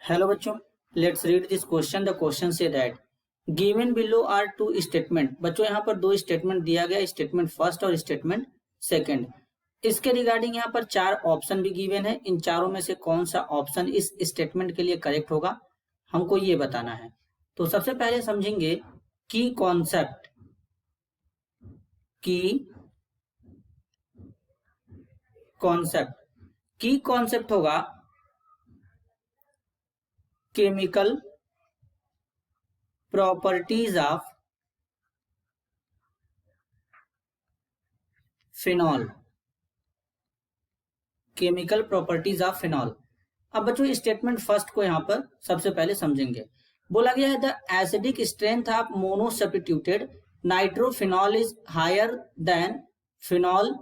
Hello बच्चों, let's read this question. The question says that given below are two statement. बच्चों यहाँ पर दो स्टेटमेंट दिया गया, स्टेटमेंट फर्स्ट और स्टेटमेंट सेकंड। इसके रिगार्डिंग यहाँ पर चार ऑप्शन भी गिवन है। इन चारों में से कौन सा ऑप्शन इस स्टेटमेंट के लिए करेक्ट होगा, हमको ये बताना है। तो सबसे पहले समझेंगे की कॉन्सेप्ट। की कॉन्सेप्ट होगा chemical properties of phenol. Chemical properties of phenol. अब बच्चों स्टेटमेंट फर्स्ट को यहां पर सबसे पहले समझेंगे। बोला गया है the acidic strength of mono substituted nitrophenol is higher than phenol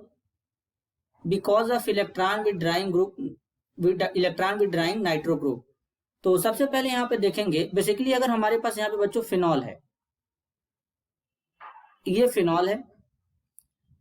because of electron withdrawing nitro group. तो सबसे पहले यहाँ पे देखेंगे, बेसिकली अगर हमारे पास यहाँ पे बच्चों फिनॉल है, ये फिनॉल है।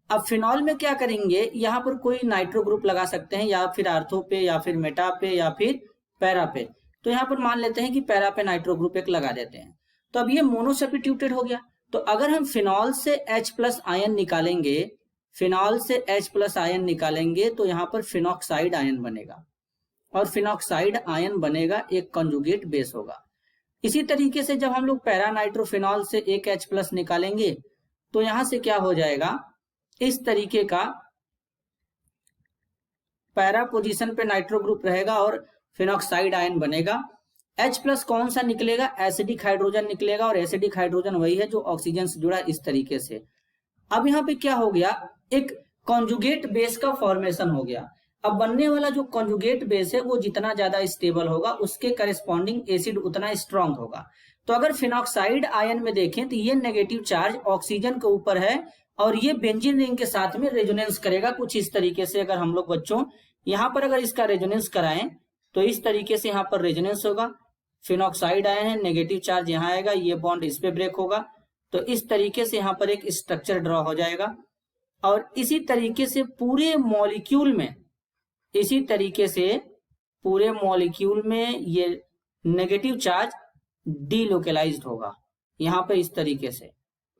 अब फिनॉल में क्या करेंगे, यहाँ पर कोई नाइट्रो ग्रुप लगा सकते हैं, या फिर आर्थो पे, या फिर मेटा पे, या फिर पैरा पे। तो यहाँ पर मान लेते हैं कि पैरा पे नाइट्रो ग्रुप एक लगा देते हैं। तो अब ये मोनो सब्स्टिट्यूटेड हो गया। तो अगर हम फिनॉल से H+ आयन निकालेंगे, फिनॉल से H+ आयन निकालेंगे तो यहाँ पर फिनॉक्साइड आयन बनेगा, और फिनॉक्साइड आयन बनेगा एक कंजुगेट बेस होगा। इसी तरीके से जब हम लोग पैरा नाइट्रोफिनॉल से एक H+ निकालेंगे तो यहां से क्या हो जाएगा, इस तरीके का पैरा पोजीशन पे नाइट्रो ग्रुप रहेगा और फिनॉक्साइड आयन बनेगा। H+ कौन सा निकलेगा, एसिडिक हाइड्रोजन निकलेगा, और एसिडिक हाइड्रोजन वही है जो ऑक्सीजन से जुड़ा इस तरीके से। अब यहाँ पे क्या हो गया, एक कॉन्जुगेट बेस का फॉर्मेशन हो गया। अब बनने वाला जो कॉन्जुगेट बेस है वो जितना ज्यादा स्टेबल होगा उसके करेस्पॉन्डिंग एसिड उतना स्ट्रांग होगा। तो अगर फिनॉक्साइड आयन में देखें तो ये नेगेटिव चार्ज ऑक्सीजन के ऊपर है, और ये बेंजीन रिंग के साथ में रेजोनेंस करेगा कुछ इस तरीके से। अगर हम लोग बच्चों यहाँ पर अगर इसका रेजोनेंस कराएं तो इस तरीके से यहाँ पर रेजोनेंस होगा। फिनॉक्साइड आयन है, नेगेटिव चार्ज यहाँ आएगा, ये बॉन्ड इस पे ब्रेक होगा। तो इस तरीके से यहाँ पर एक स्ट्रक्चर ड्रॉ हो जाएगा, और इसी तरीके से पूरे मॉलिक्यूल में ये नेगेटिव चार्ज डीलोकेलाइज्ड होगा। यहाँ पे इस तरीके से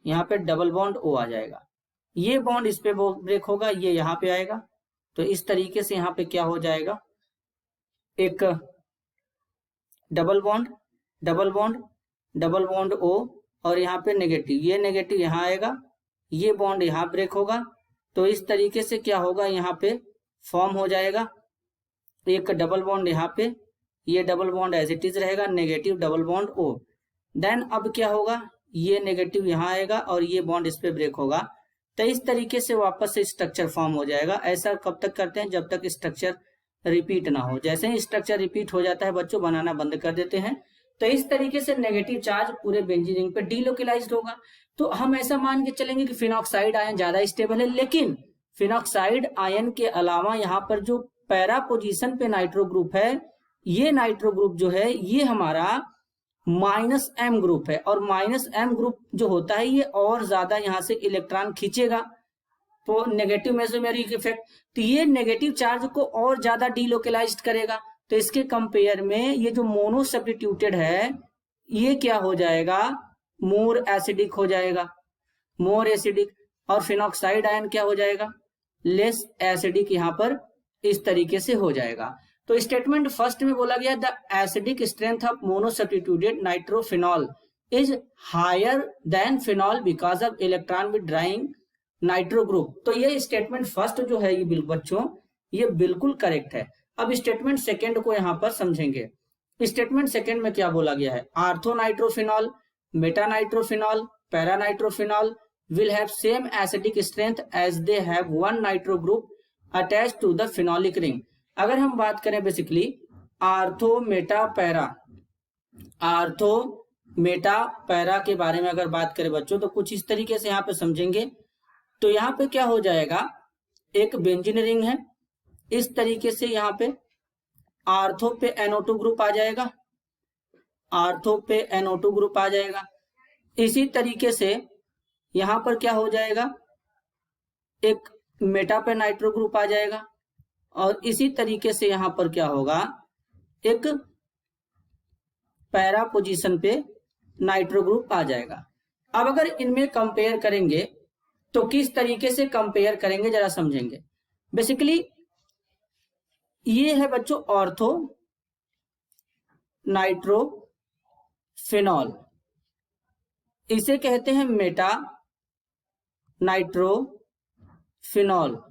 यहाँ पे डबल बॉन्ड O आ जाएगा, ये बॉन्ड इस पे ब्रेक होगा, ये यहाँ पे आएगा। तो इस तरीके से यहाँ पे क्या हो जाएगा, एक डबल बॉन्ड O, और यहाँ पे नेगेटिव, ये नेगेटिव यहाँ आएगा, ये बॉन्ड यहाँ ब्रेक होगा। तो इस तरीके से क्या होगा, यहाँ पे फॉर्म हो जाएगा एक डबल बॉन्ड यहाँ पे, ये double bond as it is रहेगा, negative double bond O। Then अब क्या होगा, ये नेगेटिव यहाँ आएगा और ये बॉन्ड इस पे ब्रेक होगा। तो इस तरीके से वापस से स्ट्रक्चर फॉर्म हो जाएगा। ऐसा कब तक करते हैं, जब तक स्ट्रक्चर रिपीट ना हो। जैसे ही स्ट्रक्चर रिपीट हो जाता है बच्चों, बनाना बंद कर देते हैं। तो इस तरीके से नेगेटिव चार्ज पूरे बेंजीन रिंग पे डीलोकेलाइज्ड होगा। तो हम ऐसा मान के चलेंगे कि फिनॉक्साइड आयन ज्यादा स्टेबल है, लेकिन फिनॉक्साइड आयन के अलावा यहाँ पर जो पैरा पोजीशन पे नाइट्रो ग्रुप है, ये नाइट्रो ग्रुप जो है ये हमारा -M ग्रुप है, और -M ग्रुप जो होता है ये और ज्यादा यहाँ से इलेक्ट्रॉन खींचेगा, तो नेगेटिव मेसोमेरिक इफेक्ट। तो ये नेगेटिव चार्ज को और ज्यादा डीलोकेलाइज्ड करेगा। तो इसके कंपेयर में ये जो मोनो सब्स्टिट्यूटेड है ये क्या हो जाएगा, मोर एसिडिक हो जाएगा, मोर एसिडिक। और फिनॉक्साइड आयन क्या हो जाएगा, लेस एसिडिक, यहाँ पर इस तरीके से हो जाएगा। तो स्टेटमेंट फर्स्ट में बोला गया the acidic strength of mono substituted nitrophenol is higher than phenol because of electron withdrawing nitro group. तो ये स्टेटमेंट फर्स्ट जो है ये बच्चों ये बिल्कुल करेक्ट है। अब स्टेटमेंट सेकंड को यहाँ पर समझेंगे। स्टेटमेंट सेकंड में क्या बोला गया है, ortho nitrophenol, Meta nitrophenol, para nitrophenol will have same acidic strength as they have one nitro group attached to the phenolic ring। अगर हम बात करें बेसिकली आर्थो मेटा पैरा के बारे में अगर बात करें बच्चों, तो कुछ इस तरीके से यहाँ पे समझेंगे। तो यहाँ पे क्या हो जाएगा, एक बेंजीन रिंग है, इस तरीके से यहाँ पे आर्थो पे NO2 ग्रुप आ जाएगा, इसी तरीके से यहां पर क्या हो जाएगा, एक मेटा पे नाइट्रो ग्रुप आ जाएगा, और इसी तरीके से यहां पर क्या होगा, एक पैरा पोजीशन पे नाइट्रो ग्रुप आ जाएगा। अब अगर इनमें कंपेयर करेंगे तो किस तरीके से कंपेयर करेंगे जरा समझेंगे। बेसिकली ये है बच्चों ऑर्थो नाइट्रोफिनॉल, इसे कहते हैं मेटा नाइट्रोफिनॉल,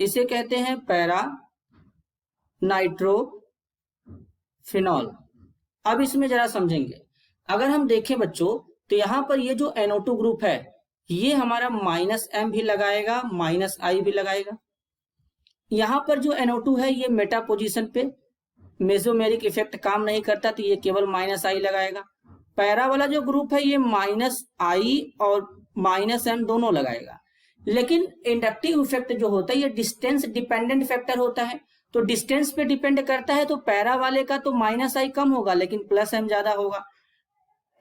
इसे कहते हैं पैरा नाइट्रोफिनॉल। अब इसमें जरा समझेंगे, अगर हम देखें बच्चों तो यहां पर ये जो NO2 ग्रुप है ये हमारा -M भी लगाएगा, -I भी लगाएगा। यहां पर जो NO2 है ये मेटा पोजीशन पे मेसोमेरिक इफेक्ट काम नहीं करता तो ये केवल -I लगाएगा। पैरा वाला जो ग्रुप है ये -I और -M दोनों लगाएगा। लेकिन इंडक्टिव इफेक्ट जो होता है ये डिस्टेंस डिपेंडेंट फैक्टर होता है, तो डिस्टेंस पे डिपेंड करता है, तो पैरा वाले का तो -I कम होगा लेकिन +M ज्यादा होगा।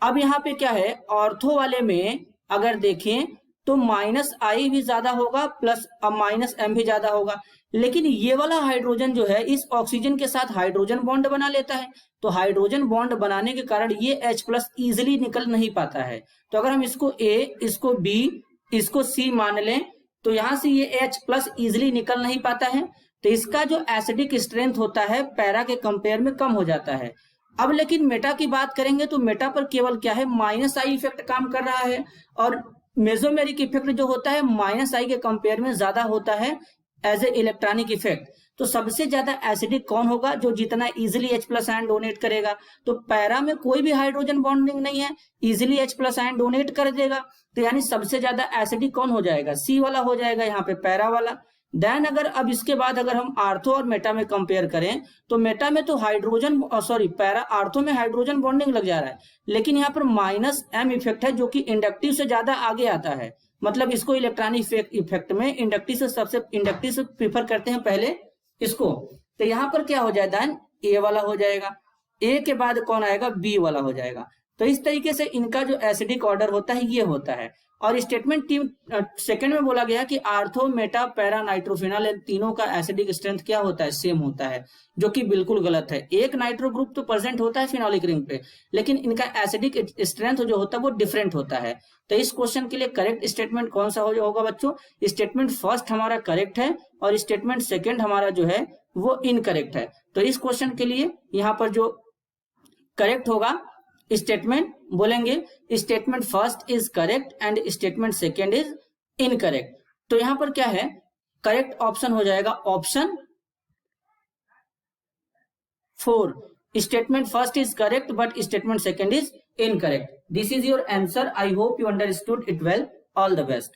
अब यहाँ पे क्या है, ऑर्थो वाले में अगर देखें तो -I भी ज्यादा होगा प्लस -M भी ज्यादा होगा, लेकिन ये वाला हाइड्रोजन जो है इस ऑक्सीजन के साथ हाइड्रोजन बॉन्ड बना लेता है, तो हाइड्रोजन बॉन्ड बनाने के कारण ये H+ इजिली निकल नहीं पाता है। तो अगर हम इसको A, इसको B, इसको C मान लें तो यहां से ये H+ इजिली निकल नहीं पाता है, तो इसका जो एसिडिक स्ट्रेंथ होता है पैरा के कंपेयर में कम हो जाता है। अब लेकिन मेटा की बात करेंगे तो मेटा पर केवल क्या है, -I इफेक्ट काम कर रहा है और मेसोमेरिक इफेक्ट जो होता है -I के कंपेयर में ज्यादा होता है एज ए इलेक्ट्रॉनिक इफेक्ट। तो सबसे ज्यादा एसिडिक कौन होगा, जो जितना इजिली H+ आयन डोनेट करेगा। तो पैरा में कोई भी हाइड्रोजन बॉन्डिंग नहीं है, इजिली H+ आयन डोनेट कर देगा, तो यानी सबसे ज्यादा एसिडिक कौन हो जाएगा, C वाला हो जाएगा यहाँ पे, पैरा वाला। देन अगर अब इसके बाद अगर हम आर्थो और मेटा में कंपेयर करें तो मेटा में तो हाइड्रोजन पैरा आर्थो में हाइड्रोजन बॉन्डिंग लग जा रहा है, लेकिन यहाँ पर -M इफेक्ट है जो कि इंडक्टिव से ज्यादा आगे आता है। मतलब इसको इलेक्ट्रॉनिक इफेक्ट में इंडक्टिव से प्रीफर करते हैं पहले इसको। तो यहाँ पर क्या हो जाएगा, A वाला हो जाएगा, A के बाद कौन आएगा, B वाला हो जाएगा। तो इस तरीके से इनका जो एसिडिक ऑर्डर होता है ये होता है। और स्टेटमेंट सेकंड में बोला गया कि आर्थो मेटा पैरा नाइट्रोफिनॉल इन तीनों का एसिडिक स्ट्रेंथ क्या होता है, सेम होता है, जो कि बिल्कुल गलत है। एक नाइट्रो ग्रुप तो प्रेजेंट होता है फिनोलिक रिंग पे, लेकिन इनका एसिडिक स्ट्रेंथ जो होता है वो डिफरेंट होता है। तो इस क्वेश्चन के लिए करेक्ट स्टेटमेंट कौन सा होगा बच्चों, स्टेटमेंट फर्स्ट हमारा करेक्ट है और स्टेटमेंट सेकेंड हमारा जो है वो इनकरेक्ट है। तो इस क्वेश्चन के लिए यहाँ पर जो करेक्ट होगा स्टेटमेंट बोलेंगे, statement first is correct and statement second is incorrect. तो यहां पर क्या है, करेक्ट ऑप्शन हो जाएगा option 4, statement first is correct but statement second is incorrect. This is your answer. I hope you understood it well. All the best.